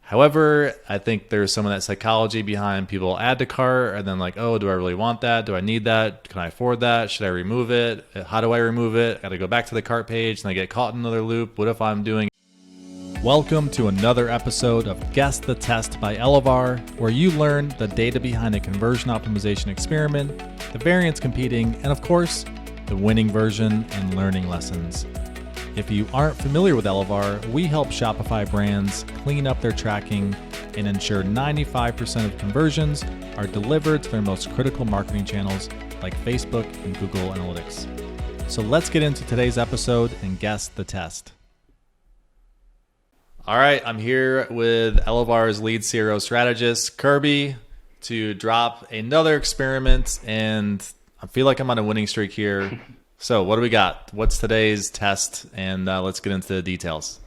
However, I think there's some of that psychology behind people add to cart and then like, oh, do I really want that? Do I need that? Can I afford that? Should I remove it? How do I remove it? I got to go back to the cart page and I get caught in another loop. What if I'm doing? Welcome to another episode of Guess the Test by Elevar, where you learn the data behind a conversion optimization experiment, the variance competing, and of course, the winning version and learning lessons. If you aren't familiar with Elevar, we help Shopify brands clean up their tracking and ensure 95% of conversions are delivered to their most critical marketing channels like Facebook and Google Analytics. So let's get into today's episode and guess the test. All right, I'm here with Elevar's lead CRO strategist, Kirby, to drop another experiment, and I feel like I'm on a winning streak here. So what do we got? What's today's test? And let's get into the details.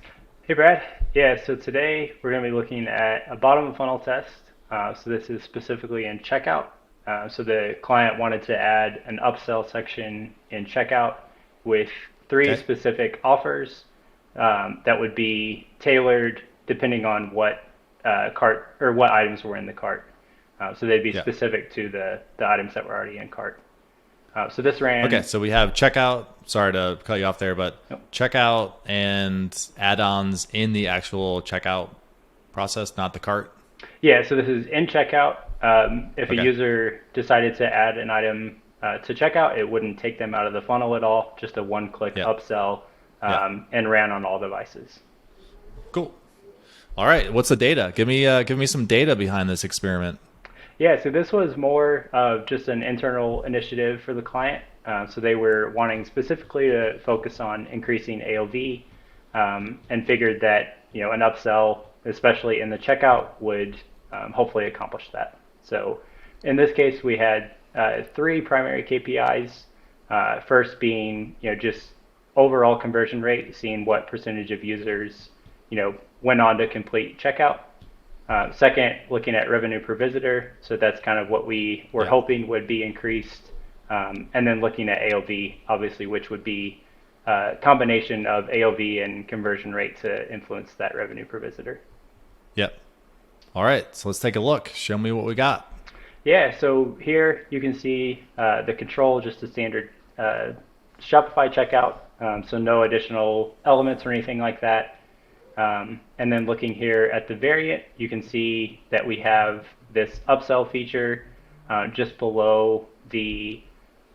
Hey, Brad. Yeah, so today we're going to be looking at a bottom of funnel test. So this is specifically in checkout. So the client wanted to add an upsell section in checkout with three specific offers that would be tailored depending on what cart or what items were in the cart. So they'd be specific to the items that were already in cart. So this ran. Okay, so we have checkout. Sorry to cut you off there, but checkout and add-ons in the actual checkout process, not the cart. Yeah, so this is in checkout. If a user decided to add an item to checkout, it wouldn't take them out of the funnel at all. Just a one-click upsell and ran on all devices. Cool. All right, what's the data? Give me some data behind this experiment. Yeah, so this was more of just an internal initiative for the client. So they were wanting specifically to focus on increasing AOV and figured that an upsell, especially in the checkout, would hopefully accomplish that. So in this case, we had three primary KPIs. First being just overall conversion rate, seeing what percentage of users went on to complete checkout. Second, looking at revenue per visitor. So that's kind of what we were hoping would be increased. And then looking at AOV, obviously, which would be a combination of AOV and conversion rate to influence that revenue per visitor. Yep. All right. So let's take a look. Show me what we got. Yeah. So here you can see the control, just a standard Shopify checkout. So no additional elements or anything like that. And then looking here at the variant, you can see that we have this upsell feature just below the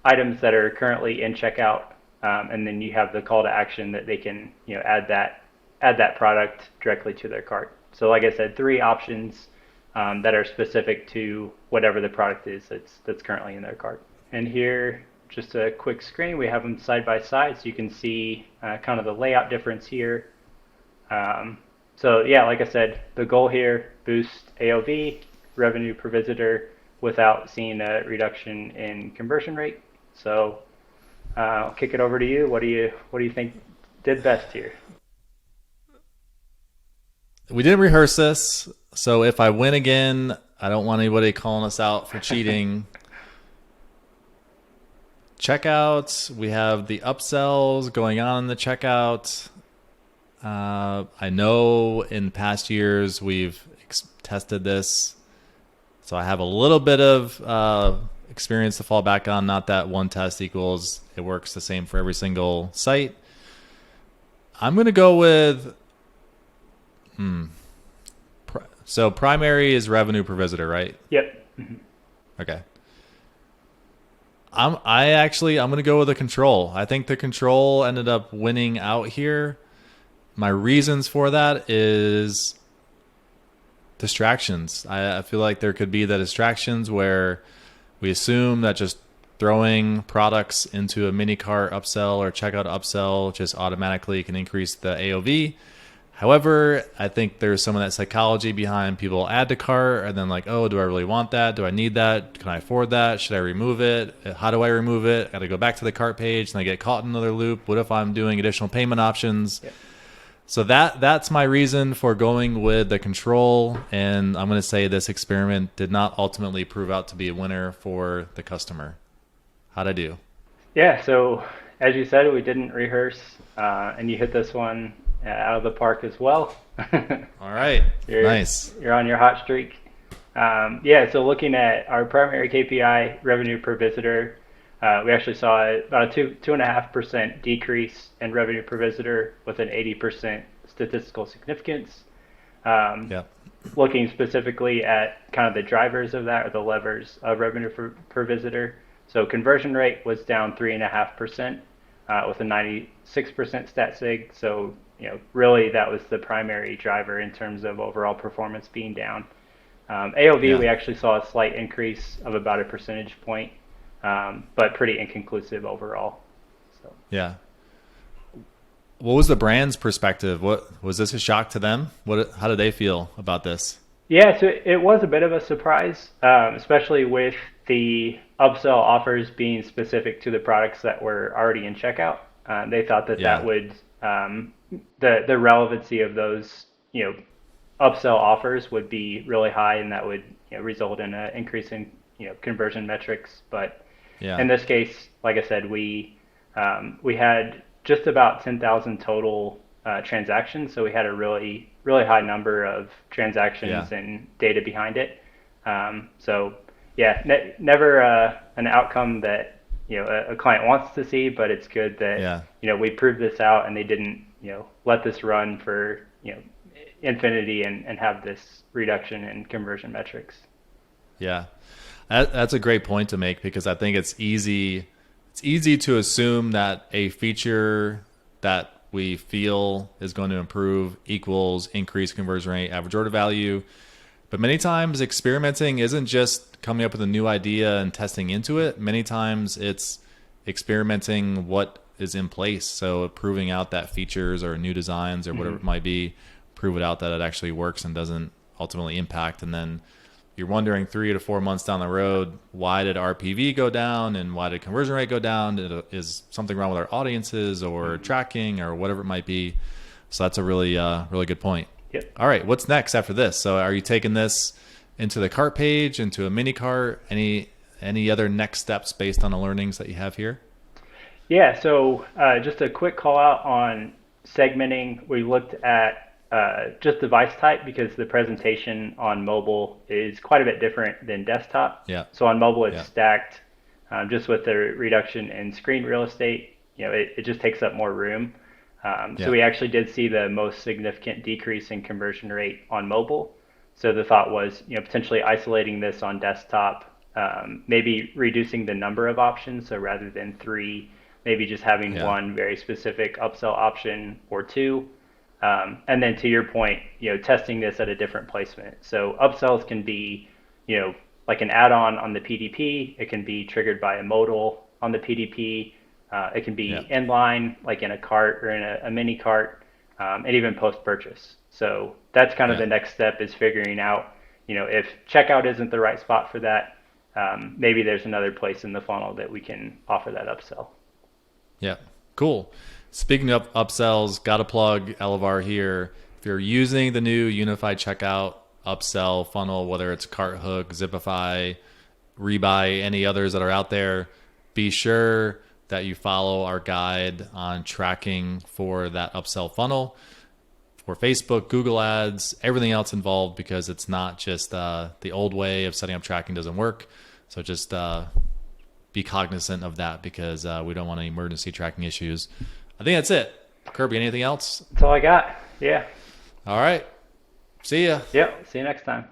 items that are currently in checkout. And then you have the call to action that they can add that product directly to their cart. So like I said, three options that are specific to whatever the product is that's currently in their cart. And here, just a quick screen, we have them side by side, so you can see kind of the layout difference here. So yeah, like I said, the goal here, boost AOV, revenue per visitor, without seeing a reduction in conversion rate. So I'll kick it over to you. What do you think did best here? We didn't rehearse this, so if I win again, I don't want anybody calling us out for cheating. Checkouts, we have the upsells going on in the checkout. I know in past years we've tested this, so I have a little bit of experience to fall back on. Not that one test equals it works the same for every single site. I'm going to go with so primary is revenue per visitor, right? Yep. Okay. I'm going to go with the control. I think the control ended up winning out here. My reasons for that is distractions. I feel like there could be the distractions where we assume that just throwing products into a mini cart upsell or checkout upsell just automatically can increase the AOV. However, I think there's some of that psychology behind people add to cart and then like, oh, do I really want that? Do I need that? Can I afford that? Should I remove it? How do I remove it? I got to go back to the cart page and I get caught in another loop. What if I'm doing additional payment options? Yep. So that's my reason for going with the control, and I'm going to say this experiment did not ultimately prove out to be a winner for the customer. How'd I do? Yeah, so as you said, we didn't rehearse, and you hit this one out of the park as well. All right. You're, Nice. you're on your hot streak. Yeah, so looking at our primary KPI, revenue per visitor, we actually saw about a 2.5% decrease in revenue per visitor with an 80% statistical significance. Yep. Looking specifically at kind of the drivers of that, or the levers of revenue per visitor. So conversion rate was down 3.5%, with a 96% stat sig. So, really that was the primary driver in terms of overall performance being down. AOV, Yeah. we actually saw a slight increase of about a percentage point, but pretty inconclusive overall. So. Yeah. What was the brand's perspective? What was this a shock to them? How did they feel about this? Yeah, so it was a bit of a surprise, especially with the upsell offers being specific to the products that were already in checkout. They thought that Yeah. that would the relevancy of those upsell offers would be really high, and that would result in an increase in conversion metrics. But Yeah. in this case, like I said, we had just about 10,000 total transactions, so we had a really high number of transactions Yeah. and data behind it. So yeah, never an outcome that a client wants to see, but it's good that Yeah. we proved this out, and they didn't let this run for infinity and have this reduction in conversion metrics. Yeah. That's a great point to make, because I think it's easy to assume that a feature that we feel is going to improve equals increased conversion rate, average order value. But many times experimenting isn't just coming up with a new idea and testing into it. Many times it's experimenting what is in place. So proving out that features or new designs or whatever it might be, prove it out that it actually works and doesn't ultimately impact. And then you're wondering 3 to 4 months down the road, why did RPV go down and why did conversion rate go down? Is something wrong with our audiences or tracking or whatever it might be? So that's a really good point. Yep. All right, what's next after this? So are you taking this into the cart page, into a mini cart? Any other next steps based on the learnings that you have here? Yeah, so just a quick call out on segmenting. We looked at just device type, because the presentation on mobile is quite a bit different than desktop. Yeah. So on mobile, it's Yeah. stacked, just with the reduction in screen real estate. It just takes up more room. Yeah. So we actually did see the most significant decrease in conversion rate on mobile. So the thought was, potentially isolating this on desktop, maybe reducing the number of options. So rather than 3, maybe just having Yeah. one very specific upsell option or 2. And then to your point, testing this at a different placement. So upsells can be, like an add-on on the PDP. It can be triggered by a modal on the PDP. It can be Yeah. inline, like in a cart or in a mini cart, and even post-purchase. So that's kind of Yeah. the next step, is figuring out, if checkout isn't the right spot for that, maybe there's another place in the funnel that we can offer that upsell. Yeah, cool. Speaking of upsells, got to plug Elevar here. If you're using the new unified checkout upsell funnel, whether it's CartHook, Zipify, Rebuy, any others that are out there, be sure that you follow our guide on tracking for that upsell funnel for Facebook, Google Ads, everything else involved, because it's not just the old way of setting up tracking doesn't work. So just be cognizant of that, because we don't want any emergency tracking issues. I think that's it. Kirby, anything else? That's all I got. Yeah. All right. See ya. Yep. See you next time.